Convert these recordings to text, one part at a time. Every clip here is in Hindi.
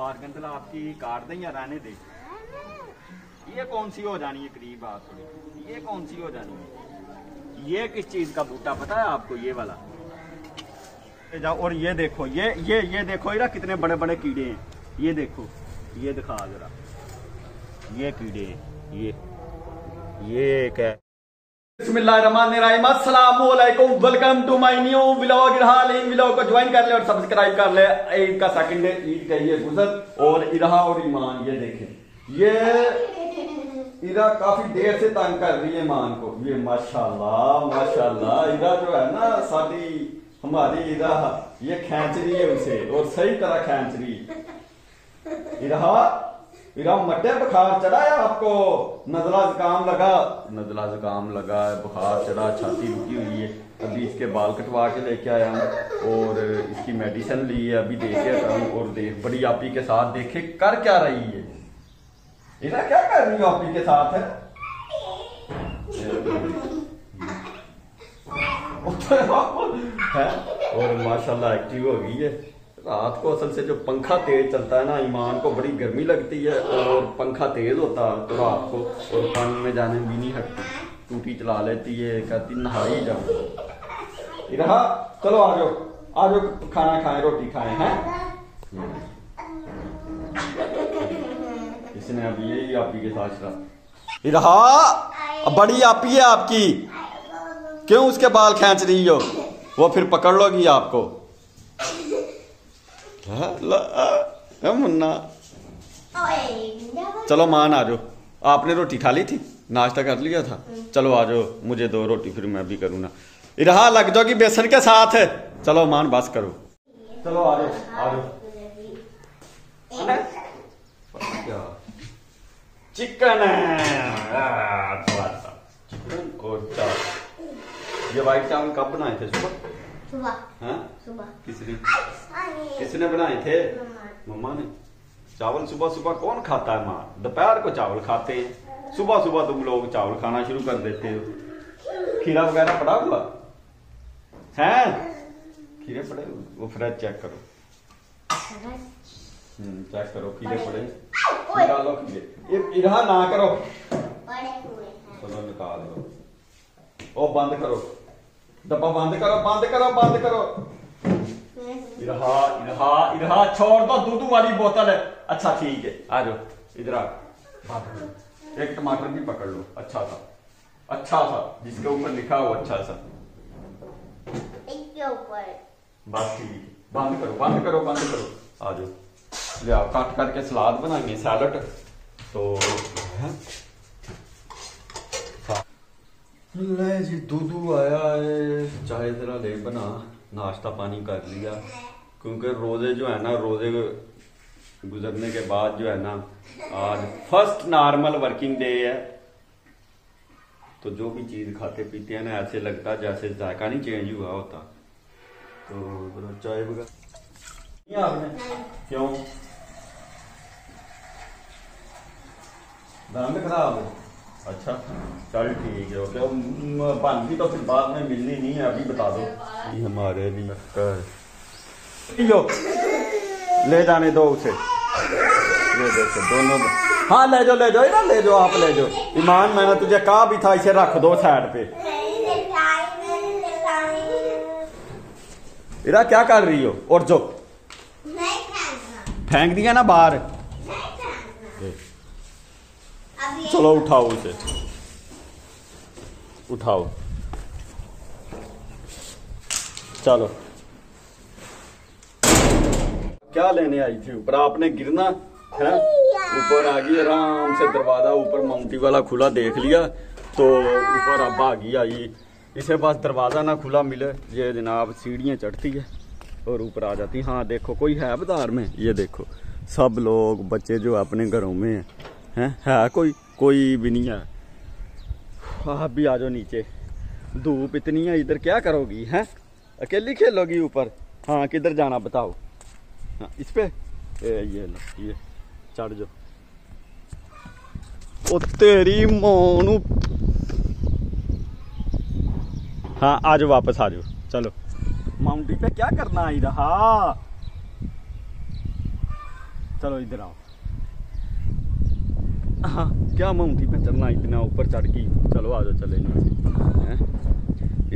वारगंदला आपकी काट दें या रहने दे? ये कौन सी हो जानी है करीब आप थोड़ी, ये कौन सी हो जानी है? ये किस चीज का बूटा पता है आपको? ये वाला जाओ। और ये देखो, ये देखो इरा कितने बड़े बड़े कीड़े हैं। ये देखो, ये दिखा जरा, ये कीड़े हैं। ये क्या है? बिस्मिल्लाहिर्रहमानिर्रहीम, अस्सलामुअलैकुम, welcome to my new vlog. इन व्लॉग को ज्वाइन कर ले और सब्सक्राइब कर ले। ईद का सेकंड डे, ईद का ये गुजर और इरहा और ईमान। ये देखें, ये इरा काफी देर से तंग कर रही है ईमान को। ये माशाल्लाह माशाल्लाह, इरा जो है ना हमारी इरा, ये खींच रही है उसे और सही तरह खींच रही। इरा मट्टे बुखार चढ़ा है आपको? नजला जुकाम लगा है, बुखार चढ़ा, छाती रुकी हुई है। अभी इसके बाल कटवा के लेके आया हूँ और इसकी मेडिसिन ली है, अभी दे के आता हूँ। और देख बड़ी आपी के साथ देखे कर क्या रही है। इरा क्या कर रही है आपी के साथ है? और माशाल्लाह एक्टिव हो गई है। रात को असल से जो पंखा तेज चलता है ना, ईमान को बड़ी गर्मी लगती है और पंखा तेज होता है तो रात को और पानी में जाने भी नहीं हटती, टूटी चला लेती है, कहती नहाई जाओ। इरा चलो आ जाओ खाना खाएं, रोटी खाएं हैं। इसने अभी यही आपी के साथ शराब। इरा बड़ी आपी है आपकी, क्यों उसके बाल खींच रही हो? वो फिर पकड़ लोगी आपको। मुन्ना चलो मान आ जाओ। आपने रोटी खा ली थी, नाश्ता कर लिया था? चलो आ जाओ, मुझे दो रोटी फिर मैं भी करूँ ना। इरहा लग जाओगी बेसन के साथ है। चलो मान बस करो, चलो आ जाओ। चिकन और चावल। ये व्हाइट चावल कब बनाए थे? सुबह। किसने बनाए थे? मम्मा ने। चावल सुबह सुबह कौन खाता है? माँ दोपहर को चावल खाते हैं, सुबह सुबह तुम लोग चावल खाना शुरू कर देते हो। खीरा वगैरह पड़ा हुआ है? खीरे पड़े हुए? वो फ्रिज चेक करो, चेक करो खीरे पड़े। निकालो खीरे। इरहा ना करो, चलो निकाल दो। ओ बंद करो, डब्बा बंद करो। इरहा छोड़ दो, दूध वाली बोतल है। अच्छा ठीक है, आ जाओ इधर आ। एक टमाटर भी पकड़ लो, अच्छा सा जिसके ऊपर लिखा हो अच्छा सा। बस ठीक है, बंद करो। आ जाओ, ले आओ काट करके सलाद बनाएंगे, सैलड। तो ले जी दूधू आया है, चाय जरा ले बना। नाश्ता पानी कर लिया, क्योंकि रोजे जो है ना, रोजे गुजरने के बाद जो है ना, आज फर्स्ट नॉर्मल वर्किंग डे है। तो जो भी चीज खाते पीते हैं ना, ऐसे लगता है जैसे जायका नहीं चेंज हुआ होता। तो जरा चाय वगैरह आपने क्यों? दांत खराब है? अच्छा चल ठीक है, ओके। बनती तो फिर बाद में मिलनी नहीं है, अभी बता दो। ये हमारे लिए ले जाने दो उसे, ये देखो दोनों। हाँ ले जाओ इधर, ले जाओ आप, ले जाओ। ईमान मैंने तुझे कहा भी था इसे रख दो साइड पे। इरा क्या कर रही हो? और जो फेंक दिया ना बाहर। चलो उठाओ उसे, उठाओ, चलो। क्या लेने आई थी ऊपर? आपने गिरना है? ऊपर आ गई आराम से, दरवाजा ऊपर माउंटी वाला खुला देख लिया तो ऊपर अब आ गई आई। इसे पास दरवाजा ना खुला मिले, ये जनाब सीढ़ियाँ चढ़ती है और ऊपर आ जाती। हाँ देखो कोई है बाजार में? ये देखो सब लोग बच्चे जो अपने घरों में है कोई भी नहीं है। आप भी आ जाओ नीचे, धूप इतनी है इधर, क्या करोगी हैं? अकेली खेलोगी ऊपर? हाँ किधर जाना बताओ? हाँ इस पे ये लो, ये चढ़ जाओ। ओ तेरी मोनू। हाँ आ जाओ, वापस आ जाओ, चलो। माउंटी पे क्या करना आई रहा? चलो इधर आओ। हाँ क्या माउंटी पे चढ़ना, इतना ऊपर चढ़ गई। चलो आ जाओ, चले नीचे।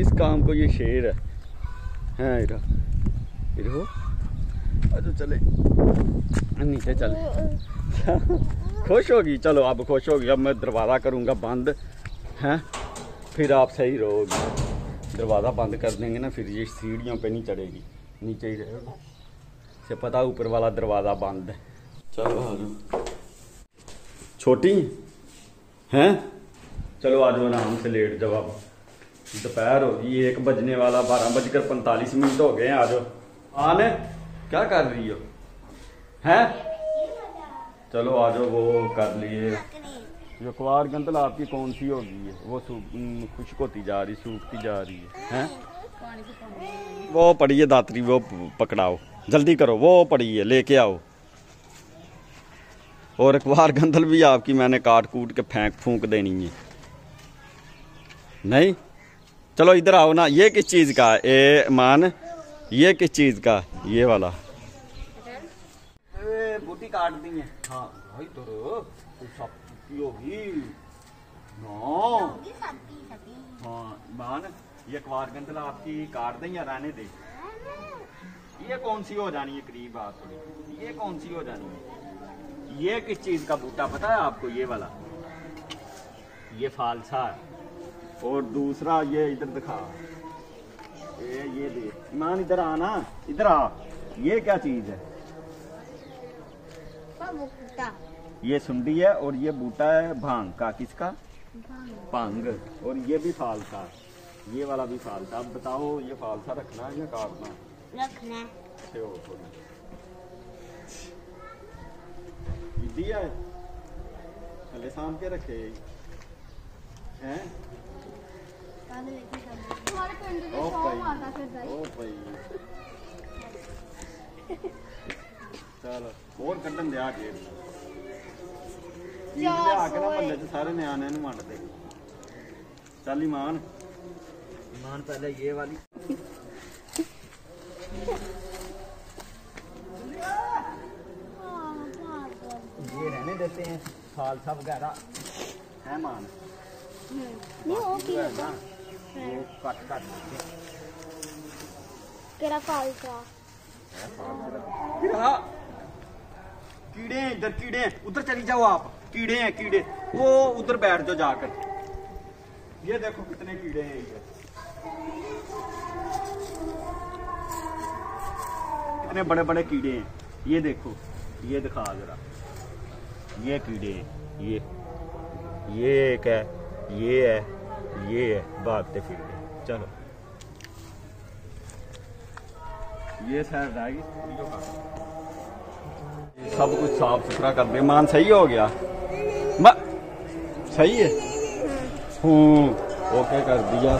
इस काम को ये शेर है इधर हो। आ जाओ चले नीचे चले। खुश होगी? चलो अब खुश होगी। अब मैं दरवाज़ा करूँगा बंद हैं, फिर आप सही रहोगी। दरवाज़ा बंद कर देंगे ना, फिर ये सीढ़ियों पे नहीं चढ़ेगी, नीचे ही रहेगा। से पता ऊपर वाला दरवाज़ा बंद है। चलो आ जाओ। छोटी हैं? चलो आ जाओ, आराम से लेट जाओ। अब दोपहर होगी, 1 बजने वाला, 12:45 हो गए हैं। आ जाओ। आने क्या कर रही हो हैं? चलो आ जाओ। वो कर लिए जो अखबार गंदल आपकी कौन सी होगी है, वो खुश्क होती जा रही, सूखती जा रही है हैं? वो पड़ी है दातरी, वो पकड़ाओ, जल्दी करो। वो पड़ी है, लेके आओ। और अखबार गंदल भी आपकी मैंने काट कूट के फूंक देनी है। नहीं चलो इधर आओ ना। ये किस चीज़ का है मान? ये किस चीज़ का? ये वाला बूटी काट दी है। हाँ भाई तो होगी हाँ मान, ये अखबार गंदल आपकी काट दें या रहने दे? ये कौन सी हो जानी है? करीब आप थोड़ी। ये कौन सी हो जानी है? ये किस चीज़ का बूटा पता है आपको? ये वाला, ये फालसा है। और दूसरा ये इधर दिखा, ये दे ईमान, इधर आना, इधर आ। ये क्या चीज़ है? ये सुंडी है और ये बूटा है भांग का। किसका? भांग। और ये भी फालसा, ये वाला भी फालसा। अब बताओ ये फालसा रखना है या काटना? रखना है। दिया है पहले साम के रखे हैं। ओ भाई चलो और कटन दे आके आके ना मल्ले च सारे न्याणे नूं वंड दे। चल ईमान, ईमान पहले ये वाली ये रहने देते हैं, फालसा वगैरह है मान। नहीं वो की है ना, वो कट केरा फालसा। कीड़े हैं इधर, कीड़े हैं उधर, चली जाओ आप। कीड़े हैं कीड़े, वो उधर बैठ जाओ जाकर। ये देखो कितने कीड़े हैं इधर, कितने बड़े बड़े कीड़े हैं। ये देखो, ये दिखा जरा, ये कीड़े हैं। ये एक है, ये है, ये है, भागते फिरते। चलो ये शायद आएगी। सब कुछ साफ सुथरा कर दे मान। सही हो गया? सही है। ओके कर दिया।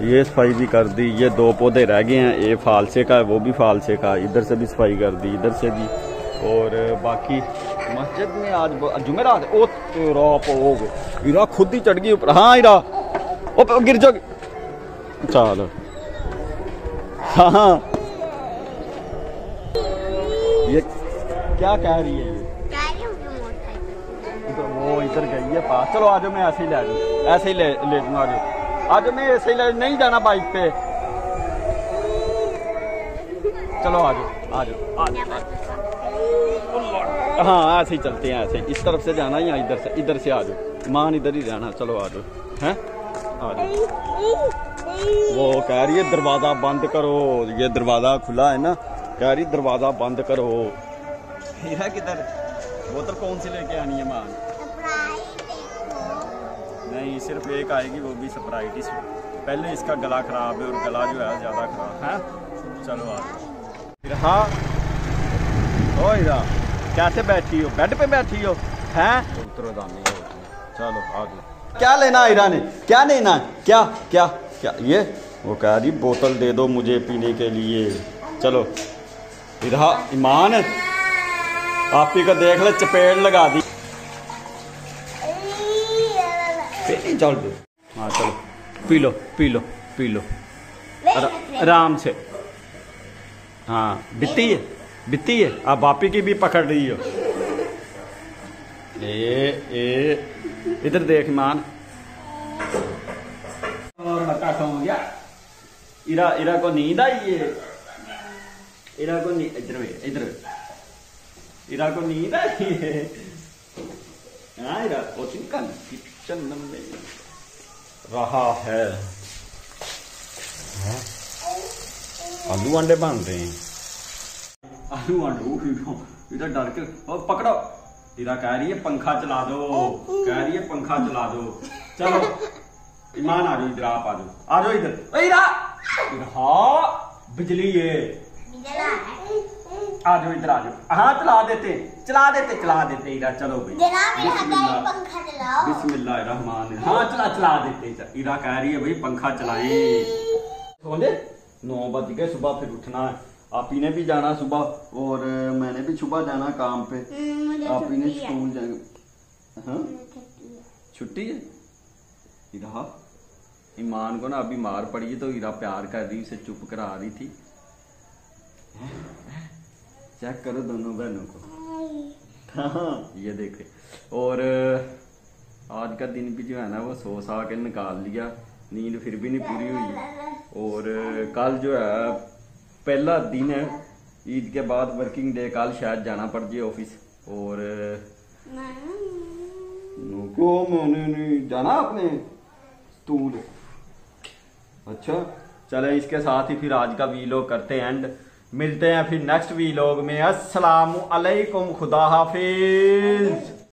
ये सफाई भी कर दी। ये 2 पौधे रह गए हैं, ये फालसे का है, वो भी फालसे का। इधर से भी सफाई कर दी, इधर से भी। और बाकी मस्जिद में आज जुमेरात। ओ तेरा पोग, हीरा खुद ही चढ़ गई ऊपर। हाँ हीरा, ओ गिर जाओ। चलो हाँ, ये क्या कह रही है? ये तो वो इधर गई है पास। चलो आज मैं ऐसे ही ले जाऊँ, ऐसे ही ले जाऊँगा। आज मैं ऐसे ही ले, नहीं जाना बाइक पे। चलो आ जाओ। हाँ ऐसे ही चलते हैं, ऐसे इस तरफ से जाना या इधर से आ जाओ। मान इधर ही रहना। चलो आ जाओ, हैं आ जाओ। वो कह रही है दरवाजा बंद करो, ये दरवाजा खुला है ना, कह रही दरवाजा बंद करो। हीरा किधर? बोतल कौन सी लेके आनी है मान? नहीं सिर्फ एक आएगी, वो भी स्प्राइट। इस पहले इसका गला खराब है और गला जो है ज़्यादा खराब है। चलो आ फिर। हाँ ओ हीरा कैसे बैठी हो? बेड पे बैठी हो हैं? उत्तरदानी हो। चलो आ जाओ। क्या लेना हीरा ने? क्या लेना? क्या क्या क्या? ये वो कह रही बोतल दे दो मुझे पीने के लिए। चलो हीरा, ईमान आप ही को देख ले, चपेट लगा दी। चल दो। हाँ चलो P low P low P low आराम से। हाँ दिती है, बित्ती है, आप बापी की भी पकड़ रही हो। ए इधर देख ईमान, और हल्का सो गया। इरा इरा को नींद आई है, इरा को इधर इधर इरा को नींद आई है। हाँ इरा किचन में रहा है। आलू अंडे बन रहे हैं, आलू अंडे। इधर डर के और पकड़ो। इरा कह रही है पंखा चला दो, कह रही है पंखा चला दो। चलो ईमान आ जाओ इधर, आप आ जाओ इधर। इरा हाँ बिजली है, आ जाओ इधर आ जाओ। हाँ चला देते इरा। चलो भाई बिस्मिल्लाह रहमान। हाँ चला देते। इरा कह रही है भाई पंखा चलाए। 9 बज गए, सुबह फिर उठना है। आप ही ने भी जाना सुबह, और मैंने भी सुबह जाना काम पे। आप ही ने स्कूल जाएंगे। हाँ छुट्टी है। इरा ईमान को ना अभी मार पड़ी है, तो इरा प्यार कर रही, उसे चुप करा रही थी। चेक करो दोनों बहनों को। हाँ ये देखे। और आज का दिन भी जो है ना वो सो सा के निकाल लिया, नींद फिर भी नहीं पूरी हुई। और कल जो है पहला दिन है ईद के बाद, वर्किंग डे। कल शायद जाना पड़ जाए ऑफिस। और क्यों मैंने नहीं जाना अपने स्टूल। अच्छा चले, इसके साथ ही फिर आज का वीलॉग करते हैं एंड। मिलते हैं फिर नेक्स्ट वीलॉग में। अस्सलामु अलैकुम, खुदा हाफिज।